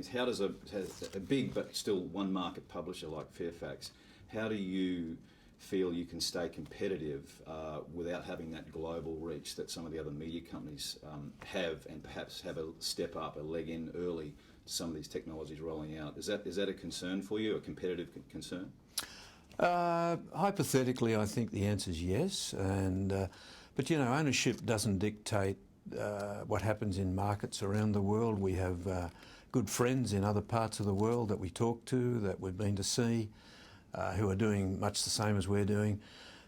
is how does a big but still one market publisher like Fairfax, how do you feel you can stay competitive without having that global reach that some of the other media companies have, and perhaps have a step up, a leg in early to some of these technologies rolling out? Is that a concern for you, a competitive concern? Hypothetically, I think the answer is yes, but you know, ownership doesn't dictate what happens in markets around the world. We have good friends in other parts of the world that we talk to, that we've been to see, who are doing much the same as we're doing.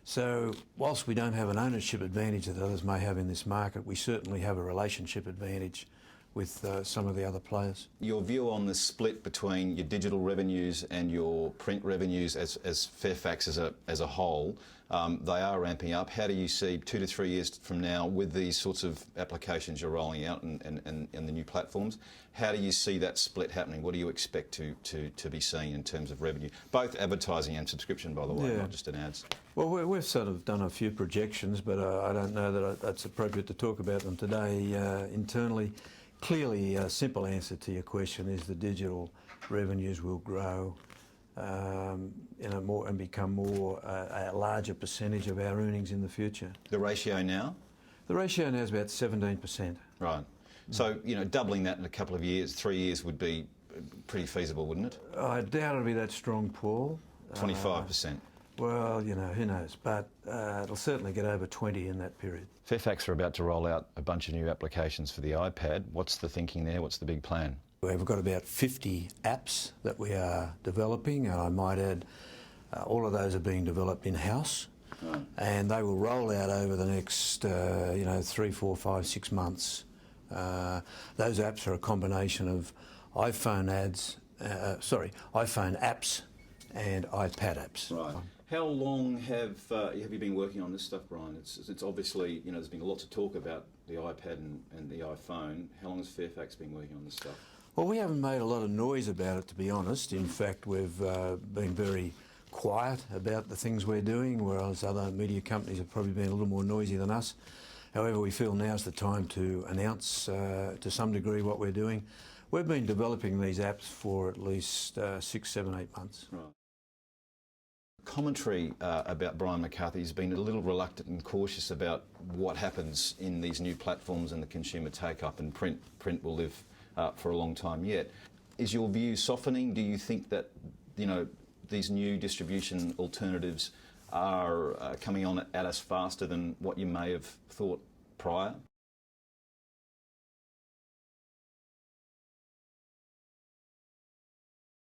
So whilst we don't have an ownership advantage that others may have in this market, we certainly have a relationship advantage with some of the other players. Your view on the split between your digital revenues and your print revenues as Fairfax as a whole, they are ramping up. How do you see 2 to 3 years from now with these sorts of applications you're rolling out and the new platforms? How do you see that split happening? What do you expect to be seeing in terms of revenue? Both advertising and subscription, by the way, not just in ads. Well, we've sort of done a few projections, but I don't know that that's appropriate to talk about them today internally. Clearly, a simple answer to your question is the digital revenues will grow and become more a larger percentage of our earnings in the future. The ratio now? The ratio now is about 17%. Right. So, you know, doubling that in a couple of years, 3 years, would be pretty feasible, wouldn't it? I doubt it'll be that strong, Paul. 25%. Well, you know, who knows, but it'll certainly get over 20 in that period. Fairfax are about to roll out a bunch of new applications for the iPad. What's the thinking there? What's the big plan? We've got about 50 apps that we are developing, and I might add all of those are being developed in-house. Right. And they will roll out over the next 3, 4, 5, 6 months. Those apps are a combination of iPhone apps and iPad apps. Right. How long have you been working on this stuff, Brian? It's obviously, you know, there's been lots of talk about the iPad and the iPhone. How long has Fairfax been working on this stuff? Well, we haven't made a lot of noise about it, to be honest. In fact, we've been very quiet about the things we're doing, whereas other media companies have probably been a little more noisy than us. However, we feel now's the time to announce to some degree what we're doing. We've been developing these apps for at least 6, 7, 8 months. Right. Commentary about Brian McCarthy has been a little reluctant and cautious about what happens in these new platforms and the consumer take-up, and print will live for a long time yet. Is your view softening? Do you think that, you know, these new distribution alternatives are coming on at us faster than what you may have thought prior?